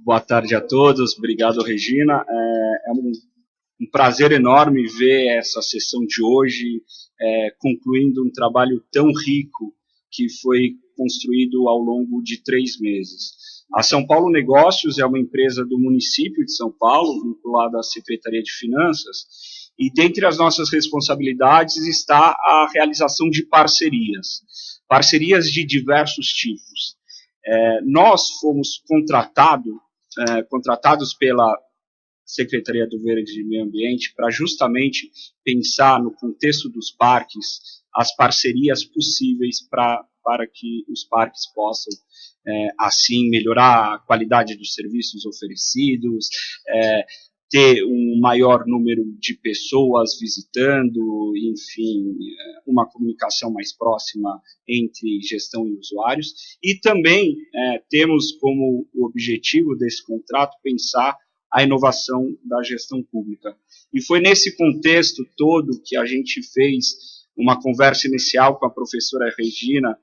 Boa tarde a todos, obrigado, Regina. É um prazer enorme ver essa sessão de hoje, concluindo um trabalho tão rico que foi construído ao longo de 3 meses. A São Paulo Negócios é uma empresa do município de São Paulo, vinculada à Secretaria de Finanças, e dentre as nossas responsabilidades está a realização de parcerias de diversos tipos. Nós fomos contratados pela Secretaria do Verde e Meio Ambiente para justamente pensar no contexto dos parques as parcerias possíveis para que os parques possam, assim, melhorar a qualidade dos serviços oferecidos, ter um maior número de pessoas visitando, enfim, uma comunicação mais próxima entre gestão e usuários. E também temos como objetivo desse contrato pensar a inovação da gestão pública. E foi nesse contexto todo que a gente fez uma conversa inicial com a professora Regina,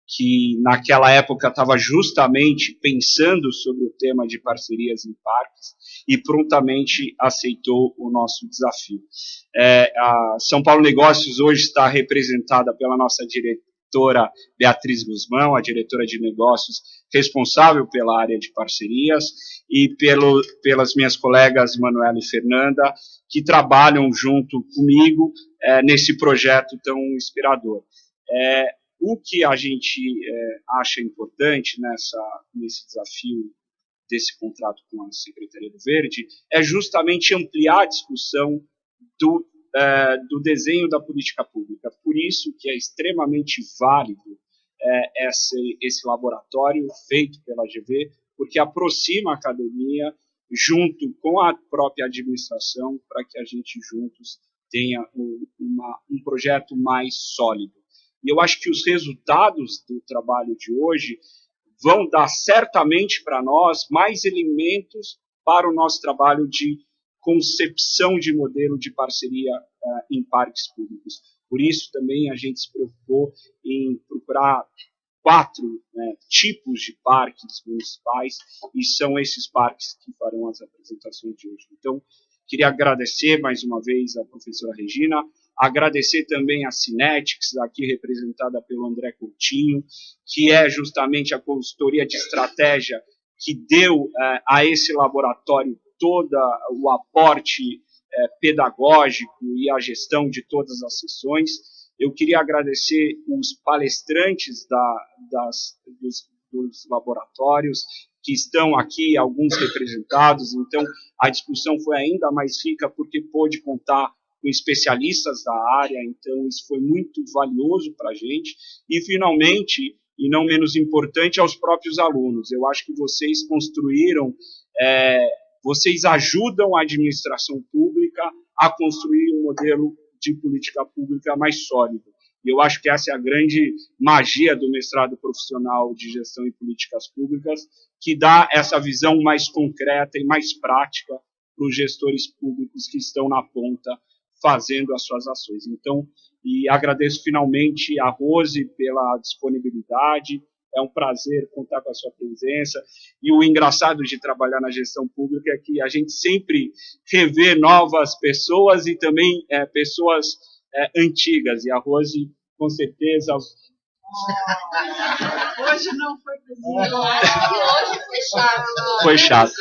que naquela época estava justamente pensando sobre o tema de parcerias em parques e prontamente aceitou o nosso desafio. A São Paulo Negócios hoje está representada pela nossa diretora Beatriz Guzmão, a diretora de negócios responsável pela área de parcerias, e pelas minhas colegas Manuela e Fernanda, que trabalham junto comigo nesse projeto tão inspirador. O que a gente acha importante nesse desafio desse contrato com a Secretaria do Verde é justamente ampliar a discussão do desenho da política pública. Por isso que é extremamente válido esse laboratório feito pela GV, porque aproxima a academia junto com a própria administração para que a gente juntos tenha um projeto mais sólido. E eu acho que os resultados do trabalho de hoje vão dar certamente para nós mais elementos para o nosso trabalho de concepção de modelo de parceria em parques públicos. Por isso também a gente se preocupou em procurar 4 tipos de parques municipais, e são esses parques que farão as apresentações de hoje. Então, queria agradecer mais uma vez a professora Regina, agradecer também a Cinetics, aqui representada pelo André Coutinho, que é justamente a consultoria de estratégia que deu a esse laboratório todo o aporte pedagógico e a gestão de todas as sessões. Eu queria agradecer os palestrantes dos laboratórios, que estão aqui, alguns representados. Então, a discussão foi ainda mais rica porque pôde contar com especialistas da área, então isso foi muito valioso para a gente. E, finalmente, e não menos importante, aos próprios alunos. Eu acho que vocês construíram, vocês ajudam a administração pública a construir um modelo de política pública mais sólido. E eu acho que essa é a grande magia do mestrado profissional de gestão e políticas públicas, que dá essa visão mais concreta e mais prática para os gestores públicos que estão na ponta fazendo as suas ações. Então, e agradeço finalmente a Rose pela disponibilidade, é um prazer contar com a sua presença, e o engraçado de trabalhar na gestão pública é que a gente sempre revê novas pessoas e também pessoas antigas, e a Rose, com certeza... Hoje não foi possível, acho que hoje foi chato. Foi chato.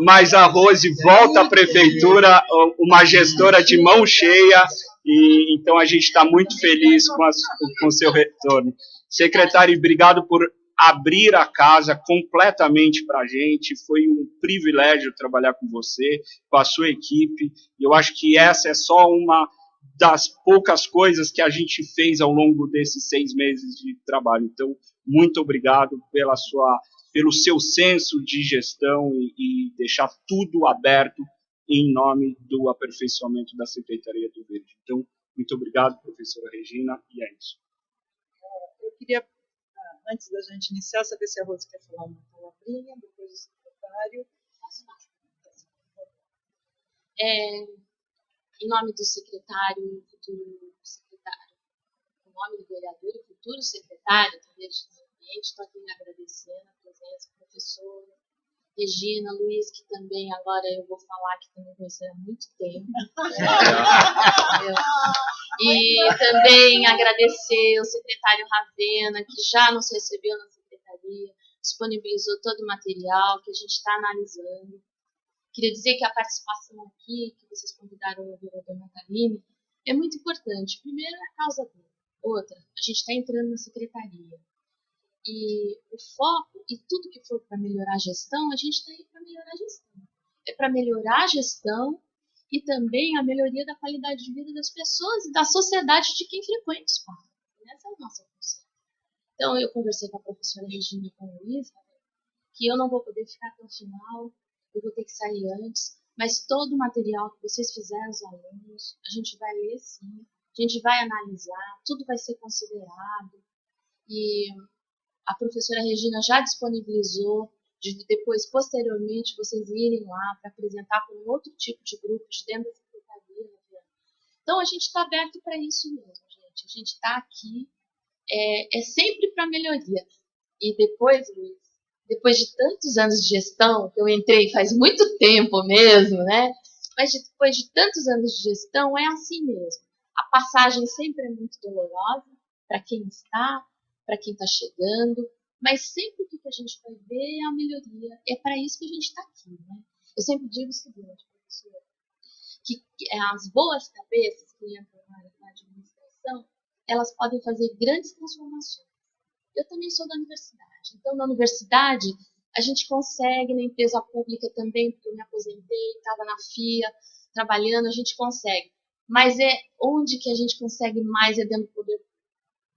Mas a Rose volta à prefeitura, uma gestora de mão cheia, e então a gente está muito feliz com o seu retorno. Secretário, obrigado por abrir a casa completamente para a gente. Foi um privilégio trabalhar com você, com a sua equipe. E eu acho que essa é só uma das poucas coisas que a gente fez ao longo desses 6 meses de trabalho. Então, muito obrigado pelo seu senso de gestão e deixar tudo aberto em nome do aperfeiçoamento da Secretaria do Verde. Então, muito obrigado, professora Regina, e é isso. Eu queria, antes da gente iniciar, saber se a Rose quer falar uma palavrinha, depois o secretário. Em nome do secretário e futuro secretário, em nome do vereador e futuro secretário do Verde do Meio Ambiente, estou aqui agradecendo a presença da professora, Regina, Luiz, que também agora eu vou falar que também conheci há muito tempo. E também agradecer ao secretário Ravena, que já nos recebeu na secretaria, disponibilizou todo o material que a gente está analisando. Queria dizer que a participação aqui, que vocês convidaram o vereador Natalini, é muito importante. Primeiro, a causa dele. Outra, a gente está entrando na secretaria. E o foco, e tudo que for para melhorar a gestão, a gente está aí para melhorar a gestão. É para melhorar a gestão e também a melhoria da qualidade de vida das pessoas e da sociedade de quem frequenta os parques. Essa é a nossa função. Então, eu conversei com a professora Regina e com o Luiz, que eu não vou poder ficar até o final, eu vou ter que sair antes, mas todo o material que vocês fizeram aos alunos, a gente vai ler sim, a gente vai analisar, tudo vai ser considerado. E a professora Regina já disponibilizou, de depois, posteriormente, vocês irem lá para apresentar com um outro tipo de grupo de dentro da secretaria. Então, a gente está aberto para isso mesmo, gente. A gente está aqui, é sempre para melhoria. E depois, Luiz, depois de tantos anos de gestão, que eu entrei faz muito tempo mesmo, né? Mas depois de tantos anos de gestão, é assim mesmo. A passagem sempre é muito dolorosa para quem está, para quem está chegando, mas sempre o que a gente vai ver é a melhoria. É para isso que a gente está aqui, né? Eu sempre digo o seguinte, professor, que as boas cabeças que entram na administração, elas podem fazer grandes transformações. Eu também sou da universidade, então na universidade a gente consegue, na empresa pública também, porque eu me aposentei, estava na FIA, trabalhando, a gente consegue. Mas é onde que a gente consegue mais é dentro do poder público.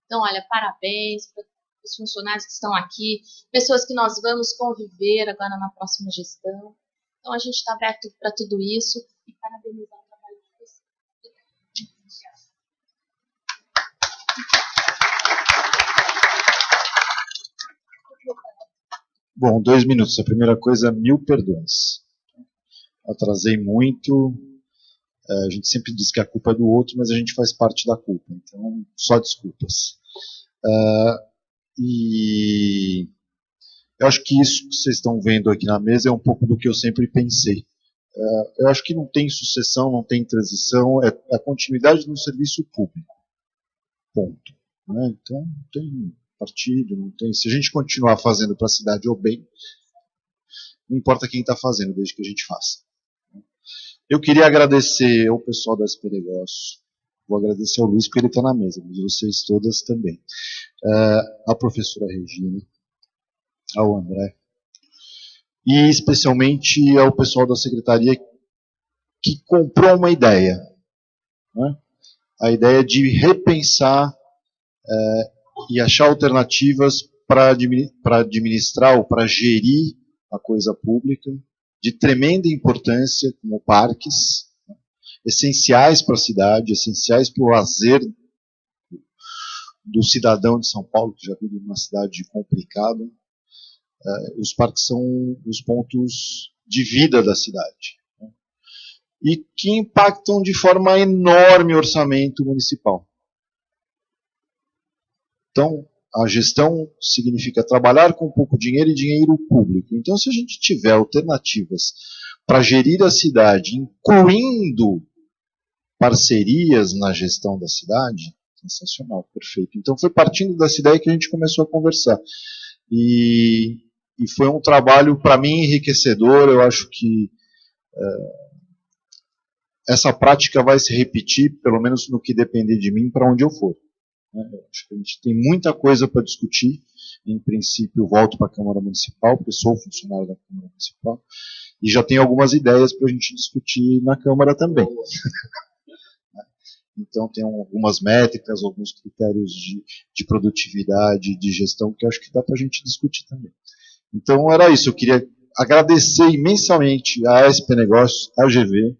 Então, olha, parabéns para os funcionários que estão aqui, pessoas que nós vamos conviver agora na próxima gestão. Então, a gente está aberto para tudo isso e parabenizar o trabalho de vocês. Bom, 2 minutos. A primeira coisa, 1000 perdões. Atrasei muito. A gente sempre diz que a culpa é do outro, mas a gente faz parte da culpa. Então, só desculpas. E eu acho que isso que vocês estão vendo aqui na mesa é um pouco do que eu sempre pensei. Eu acho que não tem sucessão, não tem transição, é a continuidade no serviço público. Ponto. Né? Então, não tem partido, não tem. Se a gente continuar fazendo para a cidade ou bem, não importa quem está fazendo, desde que a gente faça. Eu queria agradecer ao pessoal da SP Negócio, vou agradecer ao Luiz porque ele está na mesa, mas vocês todas também. A professora Regina, ao André, e especialmente ao pessoal da secretaria que comprou uma ideia. Né? A ideia de repensar e achar alternativas para administrar ou para gerir a coisa pública, de tremenda importância, como parques, né? Essenciais para a cidade, essenciais para o lazer do cidadão de São Paulo, que já vive numa cidade complicada. Os parques são os pontos de vida da cidade, né? E que impactam de forma enorme o orçamento municipal. Então, a gestão significa trabalhar com pouco dinheiro e dinheiro público. Então, se a gente tiver alternativas para gerir a cidade, incluindo parcerias na gestão da cidade, sensacional, perfeito. Então, foi partindo dessa ideia que a gente começou a conversar. E foi um trabalho, para mim, enriquecedor. Eu acho que essa prática vai se repetir, pelo menos no que depender de mim, para onde eu for. Eu acho que a gente tem muita coisa para discutir. Em princípio, volto para a Câmara Municipal, porque sou funcionário da Câmara Municipal, e já tenho algumas ideias para a gente discutir na Câmara também. Então, tem algumas métricas, alguns critérios de produtividade, de gestão, que eu acho que dá para a gente discutir também. Então, era isso. Eu queria agradecer imensamente à SP Negócios, à GV,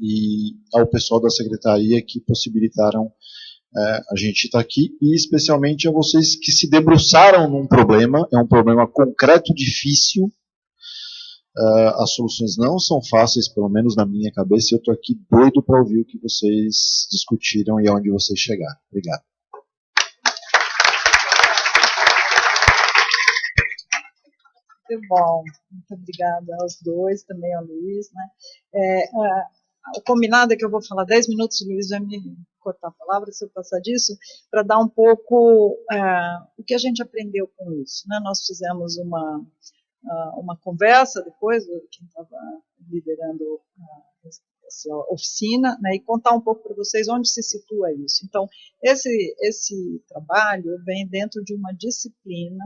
e ao pessoal da Secretaria que possibilitaram a gente estar aqui, e especialmente a vocês que se debruçaram num problema. É um problema concreto, difícil. As soluções não são fáceis, pelo menos na minha cabeça, e eu estou aqui doido para ouvir o que vocês discutiram e aonde vocês chegaram. Obrigado. Muito bom, muito obrigada aos dois, também ao Luiz, né? O combinado é que eu vou falar 10 minutos, o Luiz vai me cortar a palavra se eu passar disso, para dar um pouco o que a gente aprendeu com isso, né? Nós fizemos uma conversa depois, quem estava liderando essa oficina, né, e contar um pouco para vocês onde se situa isso. Então, esse trabalho vem dentro de uma disciplina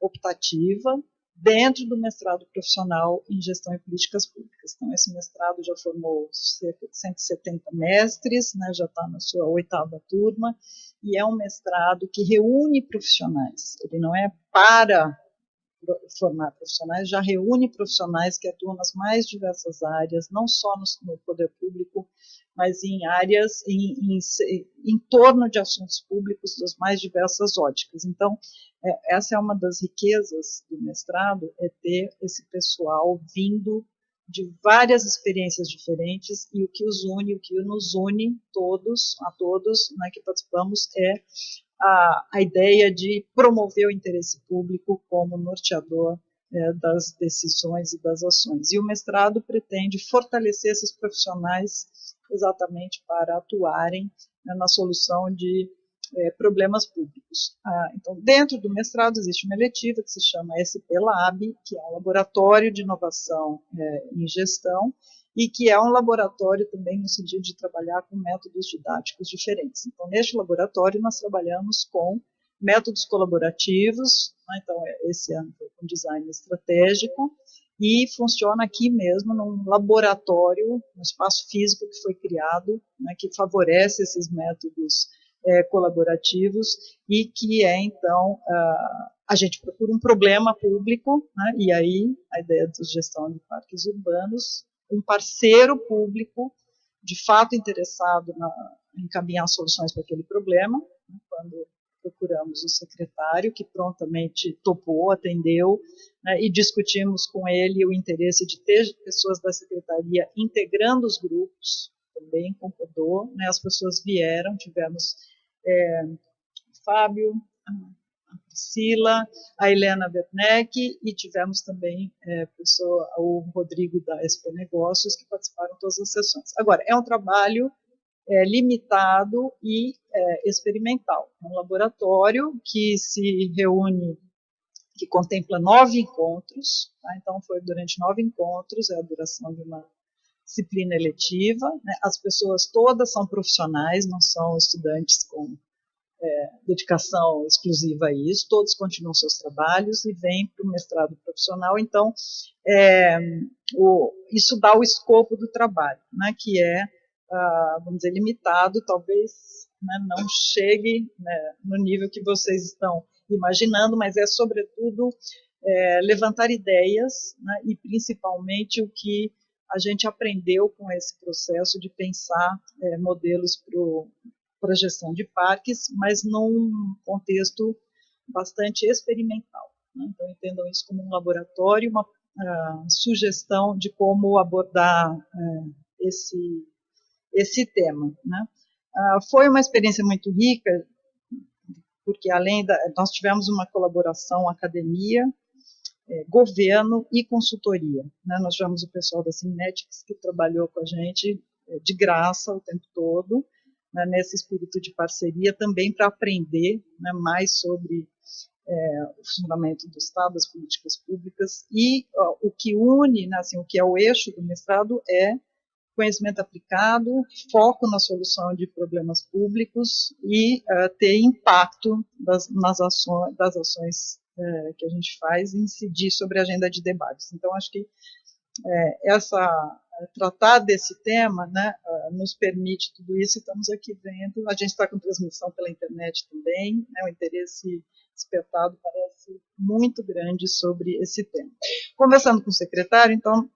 optativa dentro do mestrado profissional em gestão e políticas públicas. Então, esse mestrado já formou cerca de 170 mestres, né, já está na sua 8ª turma, e é um mestrado que reúne profissionais. Ele não é para formar profissionais, já reúne profissionais que atuam nas mais diversas áreas, não só no poder público, mas em áreas, em torno de assuntos públicos das mais diversas óticas. Então, essa é uma das riquezas do mestrado, é ter esse pessoal vindo de várias experiências diferentes, e o que os une, o que nos une a todos, né, que participamos, é a ideia de promover o interesse público como norteador das decisões e das ações. E o mestrado pretende fortalecer esses profissionais exatamente para atuarem, né, na solução de problemas públicos. Então, dentro do mestrado existe uma eletiva que se chama SP Lab, que é um laboratório de inovação em gestão, e que é um laboratório também no sentido de trabalhar com métodos didáticos diferentes. Então, neste laboratório, nós trabalhamos com métodos colaborativos, né? Então, esse ano foi com design estratégico, e funciona aqui mesmo num laboratório, um espaço físico que foi criado, né, que favorece esses métodos colaborativos, e que então, a gente procura um problema público, né, e aí a ideia de gestão de parques urbanos, um parceiro público de fato interessado em encaminhar soluções para aquele problema, né, quando procuramos o secretário, que prontamente topou, atendeu, né, e discutimos com ele o interesse de ter pessoas da secretaria integrando os grupos, também concordou, né, as pessoas vieram, tivemos o Fábio, a Priscila, a Helena Werneck, e tivemos também o Rodrigo da SP Negócios, que participaram de todas as sessões. Agora, é um trabalho limitado e experimental. É um laboratório que se reúne, que contempla 9 encontros, tá? Então foi durante 9 encontros, é a duração de uma disciplina eletiva, né? As pessoas todas são profissionais, não são estudantes com dedicação exclusiva a isso, todos continuam seus trabalhos e vêm para o mestrado profissional. Então, isso dá o escopo do trabalho, né, que é, vamos dizer, limitado, talvez, né, não chegue, né, no nível que vocês estão imaginando, mas é, sobretudo, levantar ideias, né, e principalmente o que a gente aprendeu com esse processo de pensar modelos para a gestão de parques, mas num contexto bastante experimental, né? Então, entendam isso como um laboratório, uma sugestão de como abordar esse tema, né? Foi uma experiência muito rica, porque nós tivemos uma colaboração academia, governo e consultoria, né? Nós tivemos o pessoal da Simnetics que trabalhou com a gente de graça o tempo todo, né, nesse espírito de parceria, também para aprender, né, mais sobre o funcionamento do Estado, das políticas públicas, e o que une, né, assim, o que é o eixo do mestrado é conhecimento aplicado, foco na solução de problemas públicos e ter impacto das ações que a gente faz e incidir sobre a agenda de debates. Então, acho que tratar desse tema, né, nos permite tudo isso, e estamos aqui vendo, a gente está com transmissão pela internet também, né, o interesse despertado parece muito grande sobre esse tema. Conversando com o secretário, então,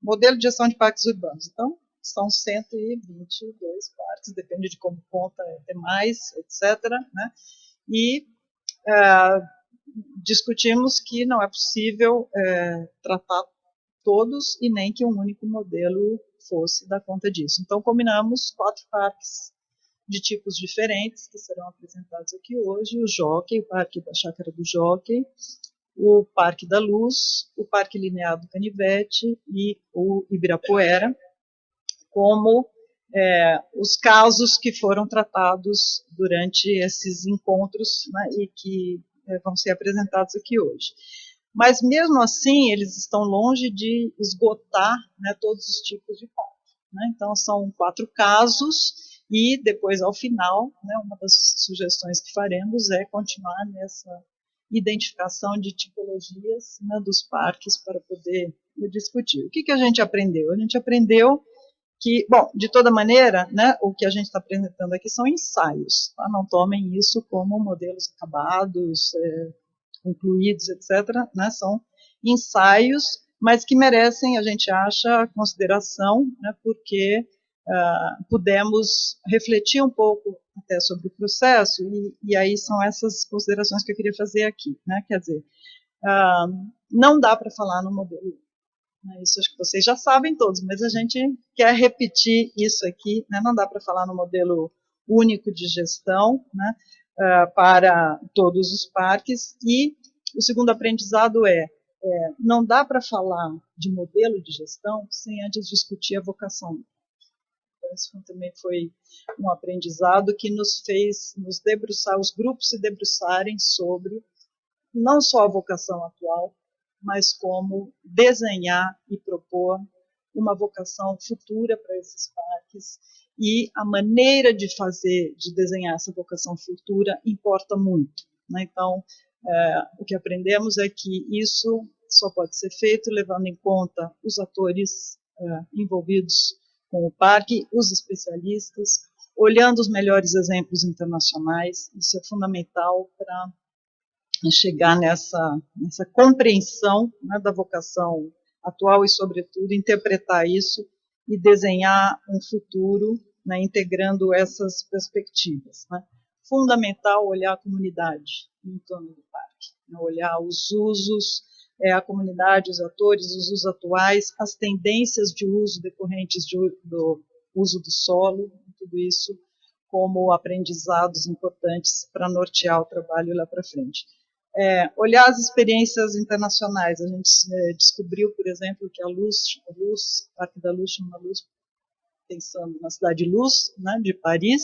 modelo de gestão de parques urbanos, então, são 122 parques, depende de como conta, é mais, etc., né, e discutimos que não é possível tratar todos e nem que um único modelo fosse dar conta disso. Então, combinamos 4 parques de tipos diferentes que serão apresentados aqui hoje: o Jockey, o Parque da Chácara do Jockey, o Parque da Luz, o Parque Linear do Canivete e o Ibirapuera, como os casos que foram tratados durante esses encontros, né, e que vão ser apresentados aqui hoje. Mas, mesmo assim, eles estão longe de esgotar, né, todos os tipos de parque. Né? Então, são 4 casos, e depois, ao final, né, uma das sugestões que faremos é continuar nessa identificação de tipologias, né, dos parques para poder discutir. O que a gente aprendeu? A gente aprendeu que, bom, de toda maneira, né, o que a gente está apresentando aqui são ensaios, tá? Não tomem isso como modelos acabados, concluídos, etc., né, são ensaios, mas que merecem, a gente acha, consideração, né, porque pudemos refletir um pouco até sobre o processo, e aí são essas considerações que eu queria fazer aqui, né, quer dizer, não dá para falar no modelo. Isso acho que vocês já sabem todos, mas a gente quer repetir isso aqui, né? Não dá para falar no modelo único de gestão, né, para todos os parques, e o segundo aprendizado não dá para falar de modelo de gestão sem antes discutir a vocação. Então, isso também foi um aprendizado que nos fez nos debruçar, os grupos se debruçarem sobre não só a vocação atual, mas como desenhar e propor uma vocação futura para esses parques, e a maneira de fazer, de desenhar essa vocação futura importa muito. Né? Então, o que aprendemos é que isso só pode ser feito levando em conta os atores envolvidos com o parque, os especialistas, olhando os melhores exemplos internacionais. Isso é fundamental para chegar nessa compreensão, né, da vocação atual e, sobretudo, interpretar isso e desenhar um futuro, né, integrando essas perspectivas. Né. Fundamental olhar a comunidade em torno do parque, né, olhar os usos, a comunidade, os atores, os usos atuais, as tendências de uso decorrentes do uso do solo, tudo isso como aprendizados importantes para nortear o trabalho lá para frente. Olhar as experiências internacionais. A gente descobriu, por exemplo, que a Luz, Parque da Luz, chama Luz, pensando na Cidade de Luz, né, de Paris,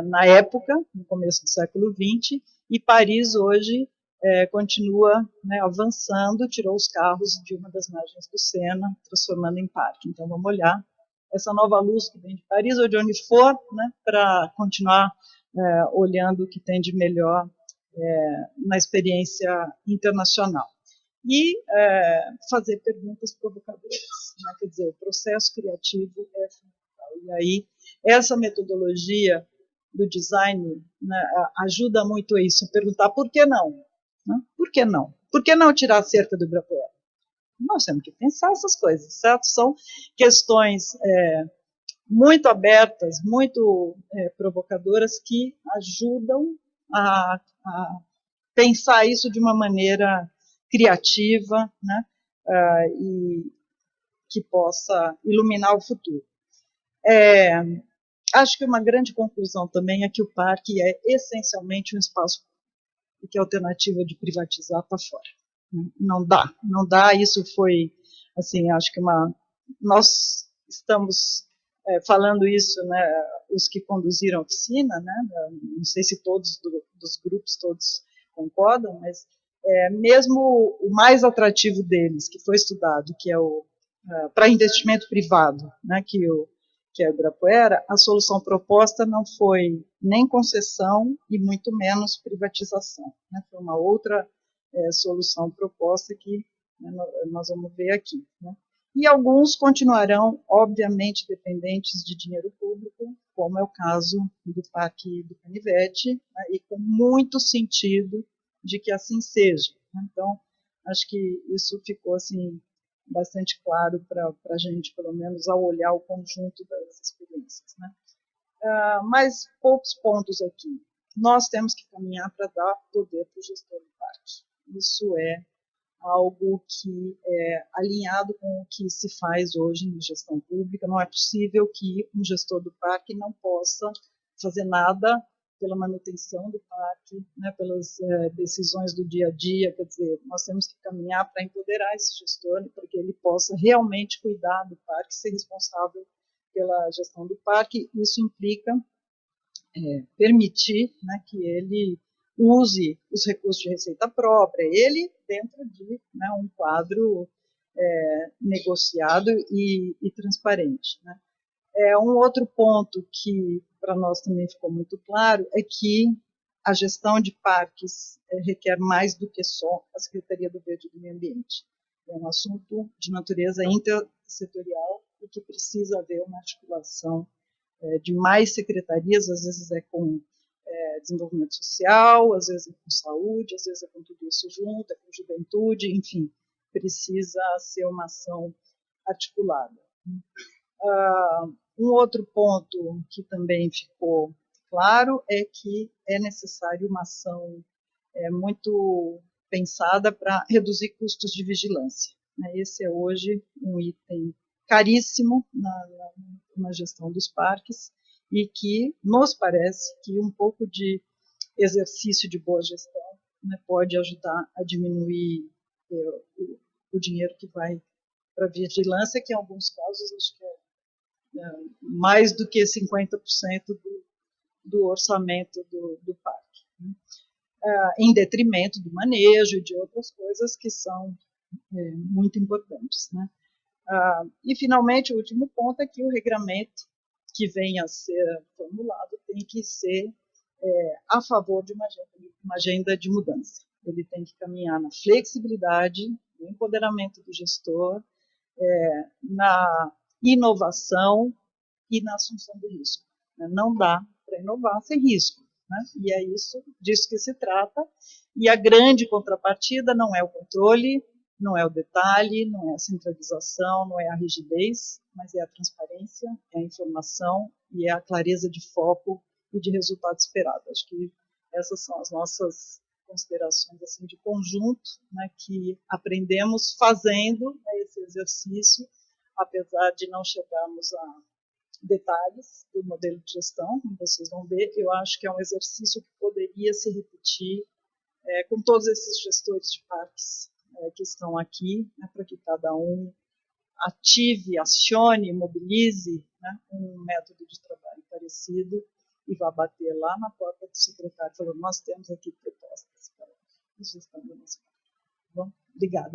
na época, no começo do século XX, e Paris hoje continua, né, avançando, tirou os carros de uma das margens do Sena, transformando em parque. Então, vamos olhar essa nova luz que vem de Paris, ou de onde for, né, para continuar olhando o que tem de melhor na experiência internacional. E fazer perguntas provocadoras. Né? Quer dizer, o processo criativo é fundamental. E aí, essa metodologia do design, né, ajuda muito a isso, a perguntar por que não? Né? Por que não? Por que não tirar a cerca do Ibirapuera? Nós temos que pensar essas coisas, certo? São questões muito abertas, muito provocadoras, que ajudam a pensar isso de uma maneira criativa, né, e que possa iluminar o futuro. Acho que uma grande conclusão também é que o parque é essencialmente um espaço e que a alternativa de privatizar está fora. Não dá, isso foi, assim, acho que nós estamos falando isso, né, os que conduziram a oficina, né, não sei se todos dos grupos todos concordam, mas mesmo o mais atrativo deles, que foi estudado, que é o para investimento privado, né, que é o Ibirapuera, a solução proposta não foi nem concessão e muito menos privatização. Né, foi uma outra solução proposta que, né, nós vamos ver aqui. Né. E alguns continuarão, obviamente, dependentes de dinheiro público, como é o caso do Parque do Canivete, né, e com muito sentido de que assim seja. Então, acho que isso ficou assim bastante claro para a gente, pelo menos ao olhar o conjunto das experiências. Né. Mas poucos pontos aqui. Nós temos que caminhar para dar poder para o gestor do parque. Isso é algo que é alinhado com o que se faz hoje na gestão pública. Não é possível que um gestor do parque não possa fazer nada pela manutenção do parque, né, pelas decisões do dia a dia. Quer dizer, nós temos que caminhar para empoderar esse gestor, para que ele possa realmente cuidar do parque, ser responsável pela gestão do parque. Isso implica permitir, né, que ele use os recursos de receita própria, ele dentro de, né, um quadro negociado e transparente, né. Um outro ponto que para nós também ficou muito claro é que a gestão de parques requer mais do que só a Secretaria do Verde e do Meio Ambiente. É um assunto de natureza intersetorial e que precisa haver uma articulação de mais secretarias, às vezes é com desenvolvimento social, às vezes é com saúde, às vezes é com tudo isso junto, é com juventude, enfim, precisa ser uma ação articulada. Um outro ponto que também ficou claro é que é necessário uma ação muito pensada para reduzir custos de vigilância. Esse é hoje um item caríssimo na gestão dos parques e que nos parece que um pouco de exercício de boa gestão, né, pode ajudar a diminuir o dinheiro que vai para a vigilância, que em alguns casos acho que mais do que 50% do orçamento do parque, né, em detrimento do manejo e de outras coisas que são muito importantes, né. E, finalmente, o último ponto é que o regramento que venha a ser formulado tem que ser a favor de uma agenda de mudança. Ele tem que caminhar na flexibilidade, no empoderamento do gestor, na inovação e na assunção de risco. Não dá para inovar sem risco, né? E é disso que se trata. E a grande contrapartida não é o controle, não é o detalhe, não é a centralização, não é a rigidez, mas é a transparência, é a informação e é a clareza de foco e de resultado esperado. Acho que essas são as nossas considerações assim, de conjunto, né, que aprendemos fazendo esse exercício, apesar de não chegarmos a detalhes do modelo de gestão, como vocês vão ver. Eu acho que é um exercício que poderia se repetir com todos esses gestores de parques que estão aqui, né, para que cada um ative, acione, mobilize, né, um método de trabalho parecido e vá bater lá na porta do secretário falando: nós temos aqui propostas para a gestão do nosso parque. Bom, obrigada.